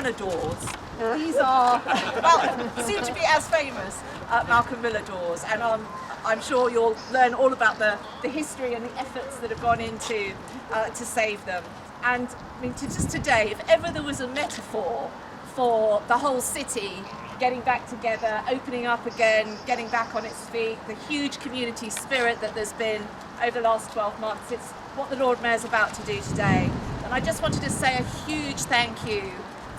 Miller doors. These are, well, soon to be as famous Malcolm Miller doors, and I'm sure you'll learn all about the history and the efforts that have gone into to save them. And I mean, just today, if ever there was a metaphor for the whole city getting back together, opening up again, getting back on its feet, the huge community spirit that there's been over the last 12 months, it's what the Lord Mayor's about to do today. And I just wanted to say a huge thank you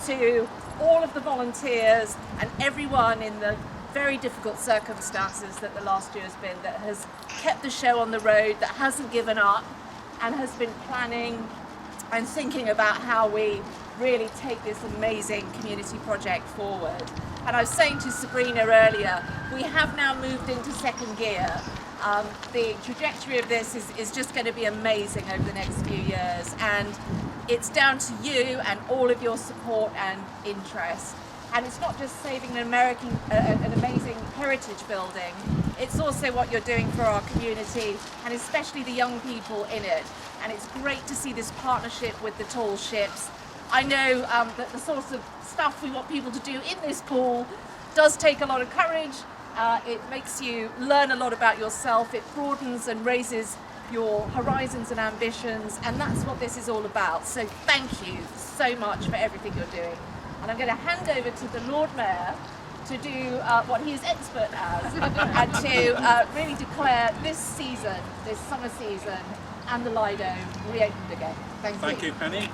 to all of the volunteers and everyone in the very difficult circumstances that the last year has been, that has kept the show on the road, that hasn't given up, and has been planning and thinking about how we really take this amazing community project forward. And I was saying to Sabrina earlier, we have now moved into second gear. The trajectory of this is just going to be amazing over the next few years, and it's down to you and all of your support and interest. And it's not just saving an amazing heritage building, it's also what you're doing for our community, and especially the young people in it. And it's great to see this partnership with the Tall Ships. I know that the sorts of stuff we want people to do in this pool does take a lot of courage. It makes you learn a lot about yourself. It broadens and raises your horizons and ambitions, and that's what this is all about. So thank you so much for everything you're doing. And I'm going to hand over to the Lord Mayor to do what he is expert as, and to really declare this season, this summer season, and the Lido reopened again. Thank you, Penny.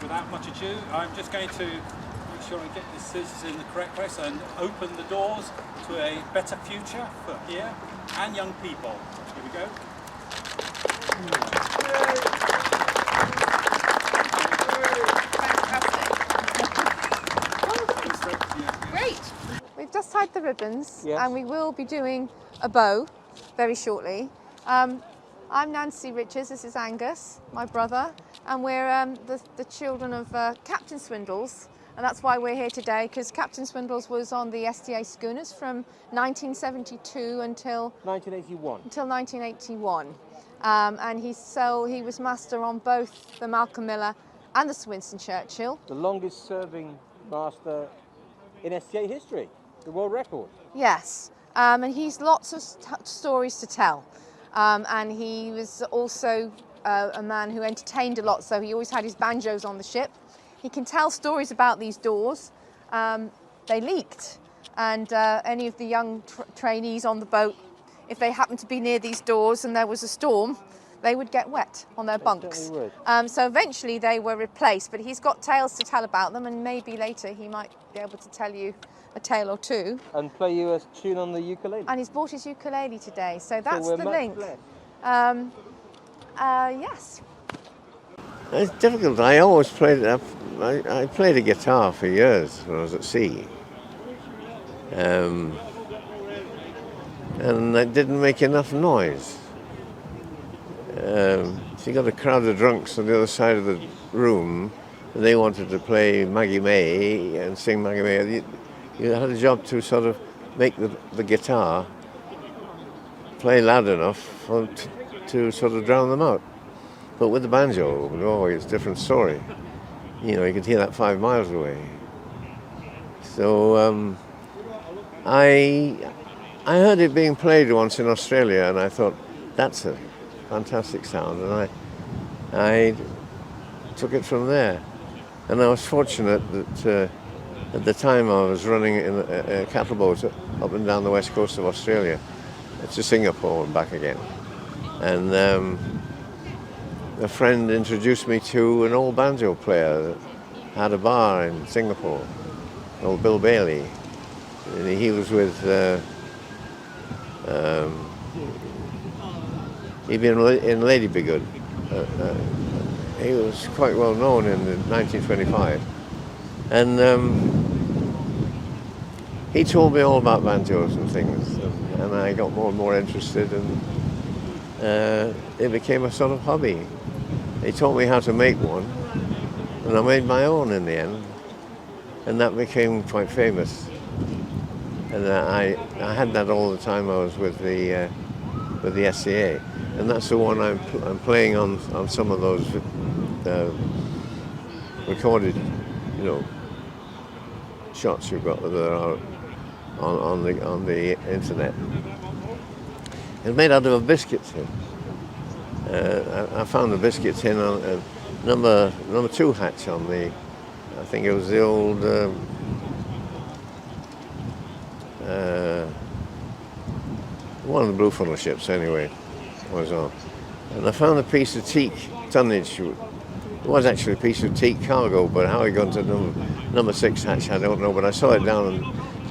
Without much ado, I'm just going to make sure I get the scissors in the correct place and open the doors to a better future for here and young people. Here we go. Great. We've just tied the ribbons, yes, and we will be doing a bow very shortly. I'm Nancy Richards, this is Angus, my brother, and we're the children of Captain Swindles, and that's why we're here today, because Captain Swindles was on the STA schooners from 1972 until 1981. And he was master on both the Malcolm Miller and the Winston Churchill. The longest serving master in STA history, the world record. Yes, and he's lots of stories to tell. And he was also a man who entertained a lot, so he always had his banjos on the ship. He can tell stories about these doors. They leaked, and any of the young trainees on the boat, if they happened to be near these doors and there was a storm, they would get wet on their bunks. So eventually they were replaced, but he's got tales to tell about them, and maybe later he might be able to tell you a tale or two. And play you a tune on the ukulele. And he's bought his ukulele today, so that's the link. Yes. It's difficult. I always played. I played a guitar for years when I was at sea, and it didn't make enough noise. So you got a crowd of drunks on the other side of the room, and they wanted to play Maggie May and sing Maggie May. You had a job to sort of make the guitar play loud enough to sort of drown them out. But with the banjo, oh, it's a different story. You know, you could hear that 5 miles away. So I heard it being played once in Australia, and I thought, that's a fantastic sound, and I took it from there. And I was fortunate that at the time I was running in a cattle boat up and down the west coast of Australia to Singapore and back again. And a friend introduced me to an old banjo player that had a bar in Singapore, old Bill Bailey. And he was with, he'd been in Lady Be Good. He was quite well known in 1925. And he told me all about banjos and things, and I got more and more interested, and it became a sort of hobby. He taught me how to make one, and I made my own in the end, and that became quite famous. And I had that all the time I was with the SCA, and that's the one I'm playing on some of those recorded, you know, shots you've got that are on the internet. It's made out of a biscuit tin. I found the biscuit tin on number 2 hatch on the, I think it was the old one of the Blue Funnel ships anyway was on. And I found a piece of teak tonnage. It was actually a piece of teak cargo, but how it got to number 6 hatch I don't know, but I saw it down and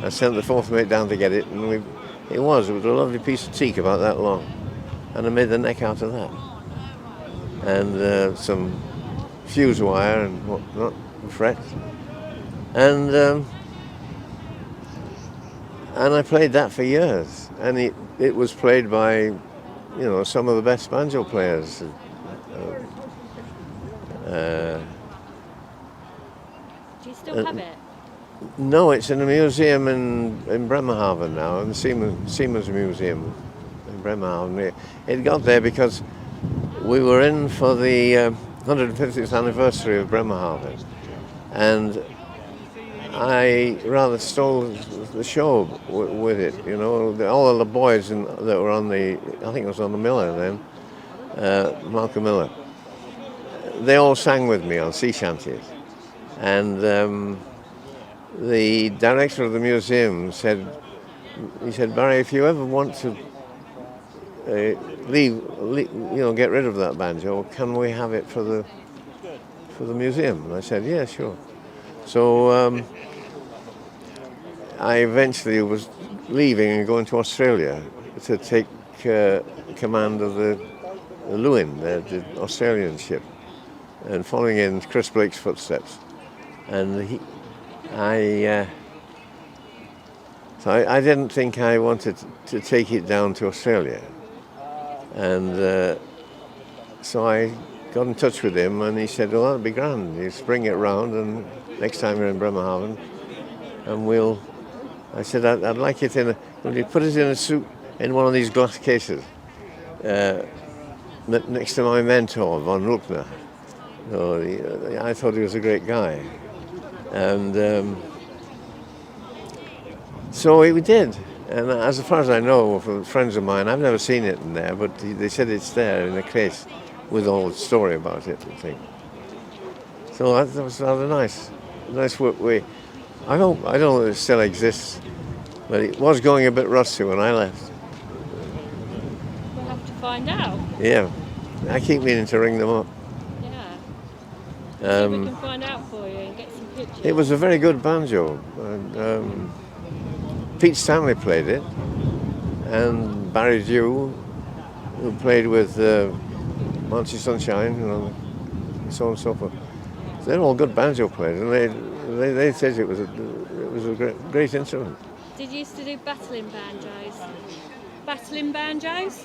I sent the 4th mate down to get it, and it was a lovely piece of teak about that long, and I made the neck out of that. And some fuse wire and whatnot, frets. And I played that for years, and it was played by, some of the best banjo players. Do you still have it? No, it's in a museum in Bremerhaven now, in the Siemens Museum in Bremerhaven. It got there because we were in for the 150th anniversary of Bremerhaven, and I rather stole the show with it. All of the boys that were on I think it was on the Miller then, Malcolm Miller, they all sang with me on sea shanties. And the director of the museum said, Barry, if you ever want to get rid of that banjo, can we have it for the museum? And I said, yeah, sure. So I eventually was leaving and going to Australia to take command of the Lewin, the Australian ship, and following in Chris Blake's footsteps. And so I didn't think I wanted to take it down to Australia. And so I got in touch with him, and he said, well, that'd be grand. You bring it round, and next time you're in Bremerhaven, and I said, I'd like it will you put it in a suit, in one of these glass cases, next to my mentor, von Ruckner. I thought he was a great guy. And so we did. And as far as I know, from friends of mine, I've never seen it in there, but they said it's there in a case with a whole story about it, I think. So that was rather nice. Nice work. I don't know if it still exists, but it was going a bit rusty when I left. We'll have to find out. Yeah. I keep meaning to ring them up. Yeah. See if we can find out for you and get some pictures. It was a very good banjo. Pete Stanley played it, and Barry Dew, who played with Monty Sunshine, so on and so forth. They're all good banjo players, and they said it was a great instrument. Did you used to do battling banjos? Battling banjos?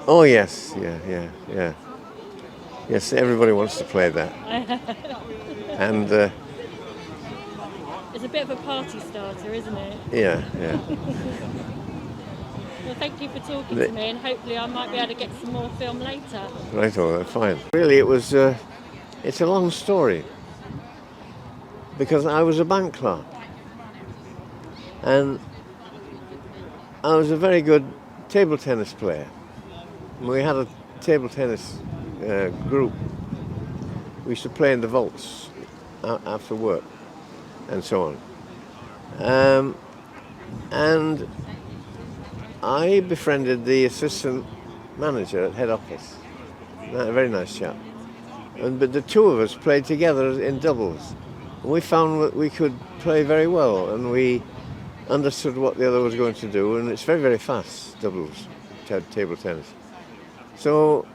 Oh yes, yeah. Yes, everybody wants to play that. And it's a bit of a party starter, isn't it? yeah. Well, thank you for talking to me, and hopefully I might be able to get some more film later. Right, all right, fine. Really, it's a long story, because I was a bank clerk, and I was a very good table tennis player. We had a table tennis group. We used to play in the vaults after work and so on. And I befriended the assistant manager at head office, a very nice chap. But the two of us played together in doubles. We found that we could play very well, and we understood what the other was going to do, and it's very, very fast, doubles, table tennis. So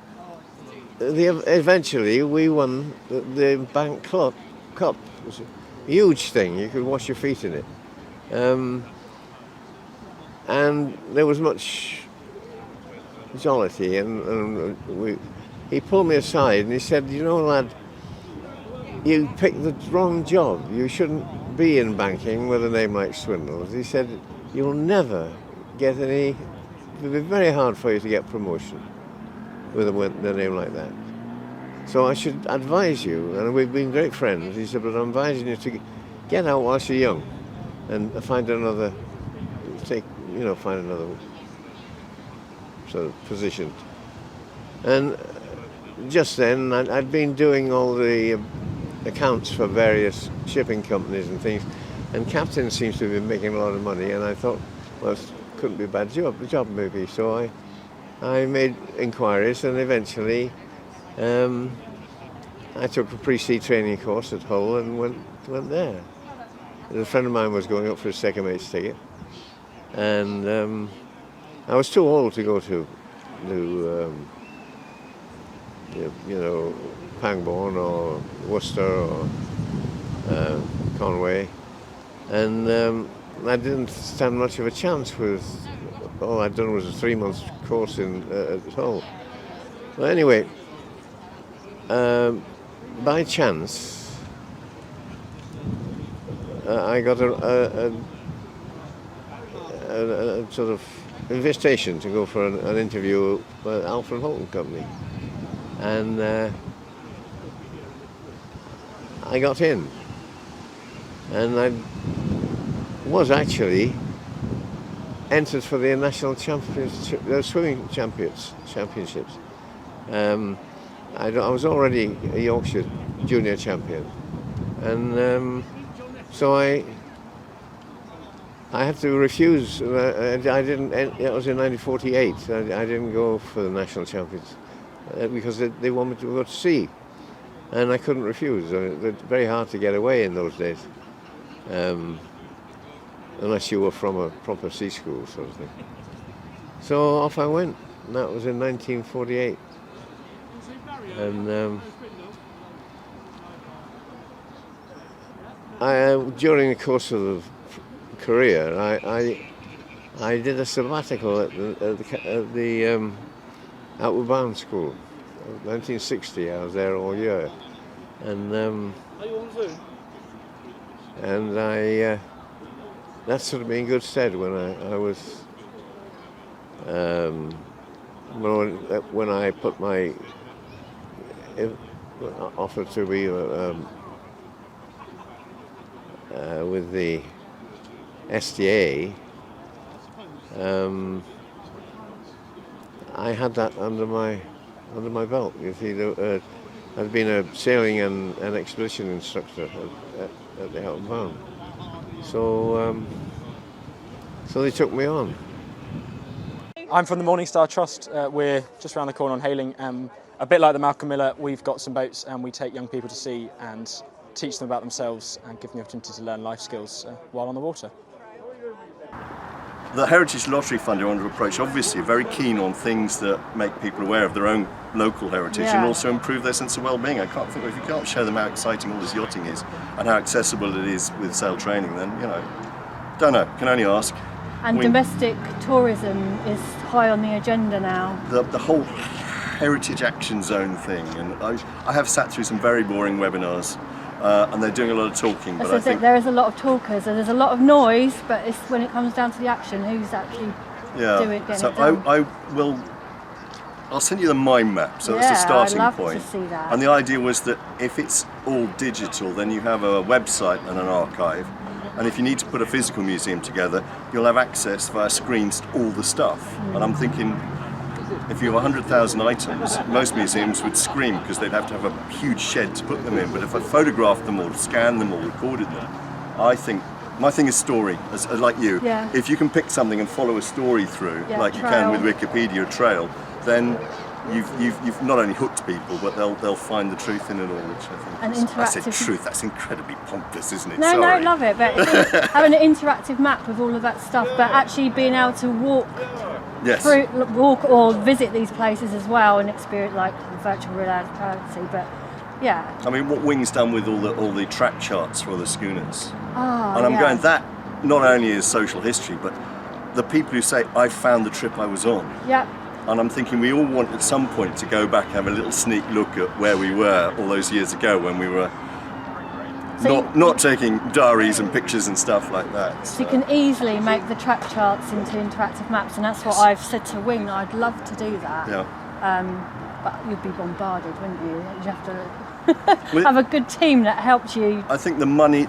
eventually we won the Bank Cup. It was a huge thing. You could wash your feet in it. And there was much jollity, and he pulled me aside and he said, you know, lad, you picked the wrong job. You shouldn't be in banking with a name like Swindles. He said, you'll never get any, it'll be very hard for you to get promotion with a name like that. So I should advise you, and we've been great friends, he said, but I'm advising you to get out whilst you're young, and find another sort of position. And just then, I'd been doing all the accounts for various shipping companies and things, and captain seems to be making a lot of money, and I thought, well, it couldn't be a bad job maybe. So I made inquiries, and eventually I took a pre-sea training course at Hull and went there. And a friend of mine was going up for a second mate's ticket, and I was too old to go to Pangbourne or Worcester or Conway, and I didn't stand much of a chance with. All I'd done was a 3-month course at Hull. Well, anyway, by chance, I got a sort of invitation to go for an interview with Alfred Holton Company, and I got in, and I was actually entered for the national swimming championships. I was already a Yorkshire junior champion, and so I had to refuse. I didn't. It was in 1948. I didn't go for the national champions because they wanted me to go to sea, and I couldn't refuse. It's very hard to get away in those days, unless you were from a proper sea school sort of thing. So off I went. And that was in 1948, and during the course of the career, I did a sabbatical at the Outward Bound School. 1960, I was there all year, and that sort of me in good stead when I was when I put my offer to be with the SDA. I had that under my belt. You see, I'd been a sailing and expedition instructor at the Outward Bound. So they took me on. I'm from the Morningstar Trust. We're just around the corner on Hayling. A bit like the Malcolm Miller, we've got some boats and we take young people to sea and teach them about themselves and give them the opportunity to learn life skills while on the water. The Heritage Lottery Fund are under approach, obviously very keen on things that make people aware of their own local heritage and also improve their sense of well-being. I can't think if you can't show them how exciting all this yachting is and how accessible it is with sail training, then, don't know, can only ask. And domestic tourism is high on the agenda now. The whole Heritage Action Zone thing, and I have sat through some very boring webinars, and they're doing a lot of talking. But I think there is a lot of talkers, and there's a lot of noise, but it's when it comes down to the action, who's actually doing it, getting it done. I'll send you the mind map, so that's the starting I'd love point. to see that. And the idea was that if it's all digital, then you have a website and an archive. And if you need to put a physical museum together, you'll have access via screens to all the stuff. And I'm thinking, if you have 100,000 items, most museums would scream because they'd have to have a huge shed to put them in. But if I photographed them or scanned them or recorded them, I think my thing is story, like you. Yeah. If you can pick something and follow a story through, like you can with Wikipedia, a trail, then you've not only hooked people, but they'll find the truth in it all, which I think I said truth, that's incredibly pompous, isn't it? No, I love it, but having an interactive map with all of that stuff, but actually being able to walk or visit these places as well and experience like virtual reality, but yeah. I mean, what Wing's done with all the track charts for the schooners, and I'm going, that not only is social history, but the people who say, I found the trip I was on. Yeah. And I'm thinking we all want at some point to go back and have a little sneak look at where we were all those years ago when we were not taking diaries and pictures and stuff like that. So you can easily make the track charts into interactive maps, and that's what I've said to Wing. I'd love to do that. Yeah. But you'd be bombarded, wouldn't you? You'd have to have a good team that helps you. I think the money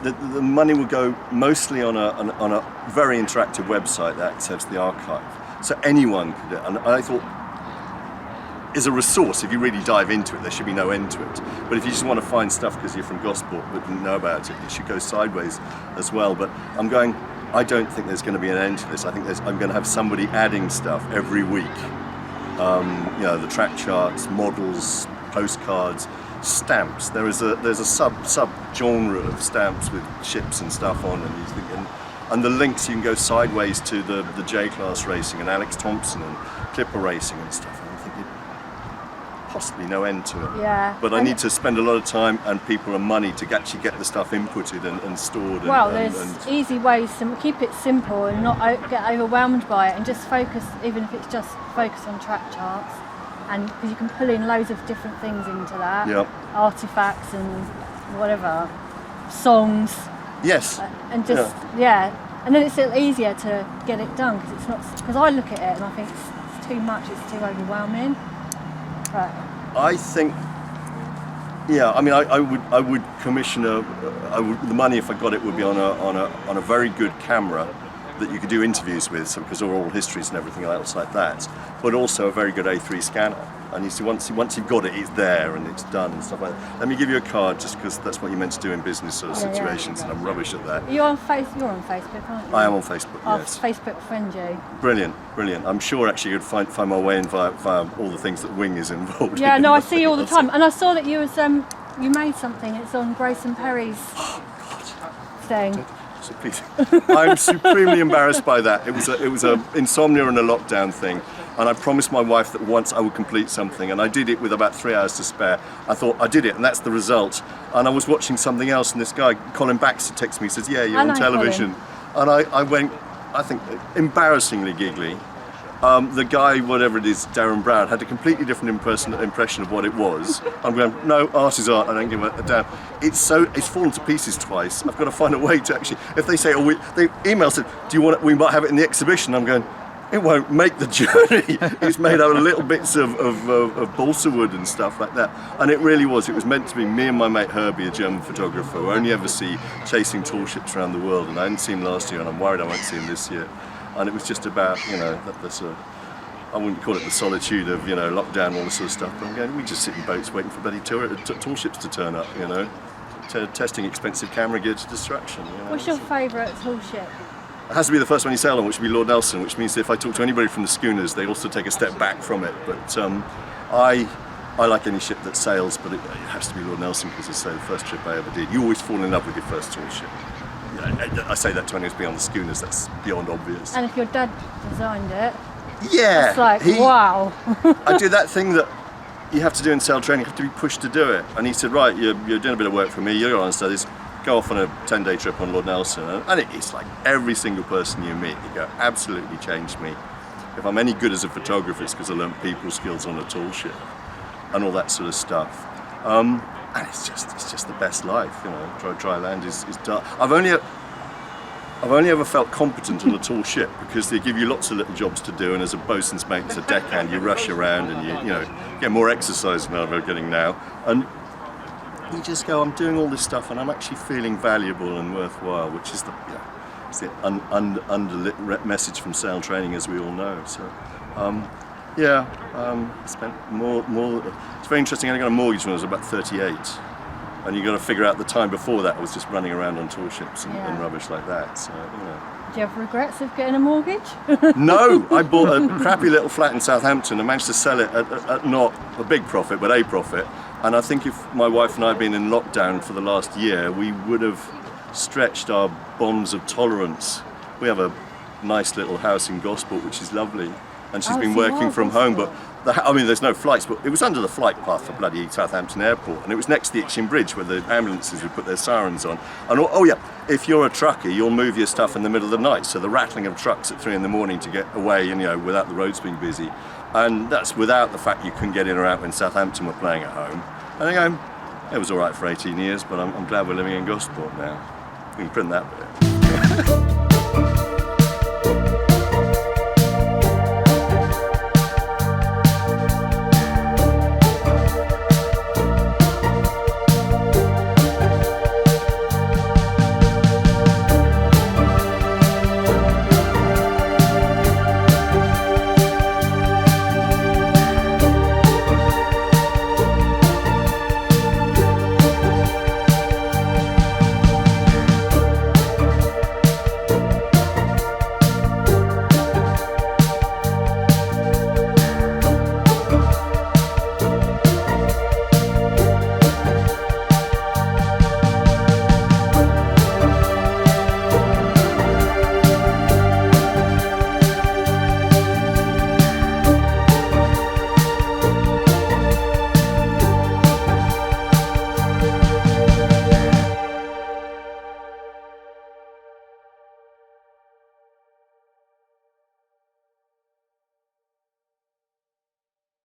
will go mostly on a very interactive website that accepts the archive, so anyone could do it. And I thought, is a resource, if you really dive into it, there should be no end to it. But if you just want to find stuff because you're from Gosport but didn't know about it, it should go sideways as well. But I don't think there's going to be an end to this. I think I'm going to have somebody adding stuff every week. The track charts, models, postcards, stamps. There's a sub genre of stamps with ships and stuff on, and the links, you can go sideways to the J-Class racing and Alex Thompson and Clipper racing and stuff. And I'm thinking, possibly no end to it. Yeah. But I need to spend a lot of time and people and money to actually get the stuff inputted and stored. There's easy ways to keep it simple and not get overwhelmed by it, and just focus, even if it's just focus on track charts. And because you can pull in loads of different things into that, artifacts and whatever, songs. Yes. And just and then it's a little easier to get it done because it's not. Because I look at it and I think it's too much, it's too overwhelming. But I think, I would commission the money, if I got it, would be on a very good camera that you could do interviews with, because they're all histories and everything else like that, but also a very good A3 scanner. And you see, once you've got it, it's there and it's done and stuff like that. Let me give you a card, just because that's what you're meant to do in business sort of situations, and I'm rubbish at that. You're on Facebook, aren't you? I am on Facebook, yes. I'll Facebook friend you. Brilliant. I'm sure actually you'd find my way in via all the things that Wing is involved in. Yeah, no, I see you all the time. And I saw that you made something, it's on Grayson Perry's thing. I'm supremely embarrassed by that. It was a insomnia and a lockdown thing, and I promised my wife that once I would complete something, and I did it with about 3 hours to spare. I thought I did it, and that's the result. And I was watching something else, and this guy, Colin Baxter, texted me, says, "Yeah, you're on television." Colin. And I went, I think, embarrassingly giggly. The guy, whatever it is, Darren Brown, had a completely different impression of what it was. I'm going, no, art is art, I don't give a damn. It's fallen to pieces twice. I've got to find a way to actually, if they say, they email said, we might have it in the exhibition, I'm going, it won't make the journey. It's made out of little bits of balsa wood and stuff like that. And it really was. It was meant to be me and my mate Herbie, a German photographer, who I only ever see chasing tall ships around the world. And I didn't see him last year, and I'm worried I won't see him this year. And it was just about, I wouldn't call it the solitude of, lockdown and all this sort of stuff, but I'm going, we just sit in boats waiting for bloody tall ships to turn up, testing expensive camera gear to destruction. What's your favourite tall ship? It has to be the first one you sail on, which would be Lord Nelson, which means that if I talk to anybody from the schooners, they also take a step back from it. But I like any ship that sails, but it has to be Lord Nelson, because it's the first trip I ever did. You always fall in love with your first tall ship. I say that to anyone who's beyond the schooners, that's beyond obvious. And if your dad designed it, yeah, it's like, wow. I do that thing that you have to do in sail training, you have to be pushed to do it. And he said, right, you're doing a bit of work for me, you're on studies, go off on a 10-day trip on Lord Nelson. And it's like every single person you meet, you go, absolutely changed me. If I'm any good as a photographer, it's because I learned people skills on a tall ship and all that sort of stuff. And it's just the best life, Dry land is dark. I've only ever felt competent on a tall ship because they give you lots of little jobs to do, and as a boatswain's mate, as a deckhand, you rush around and you get more exercise than I'm getting now. And you just go, I'm doing all this stuff and I'm actually feeling valuable and worthwhile, which is the underlit message from sail training, as we all know. So. I spent more. It's very interesting. I got a mortgage when I was about 38, and you got to figure out the time before that I was just running around on tall ships and rubbish like that. So Do you have regrets of getting a mortgage? No, I bought a crappy little flat in Southampton and managed to sell it at not a big profit, but a profit. And I think if my wife and I had been in lockdown for the last year, we would have stretched our bonds of tolerance. We have a nice little house in Gosport, which is lovely. And she's been working from home, but there's no flights, but it was under the flight path for bloody Southampton Airport, and it was next to the Itchen Bridge where the ambulances would put their sirens on. And if you're a trucker, you'll move your stuff in the middle of the night, so the rattling of trucks at 3 a.m. to get away, without the roads being busy, and that's without the fact you couldn't get in or out when Southampton were playing at home. And I go, it was all right for 18 years, but I'm glad we're living in Gosport now. We can print that bit.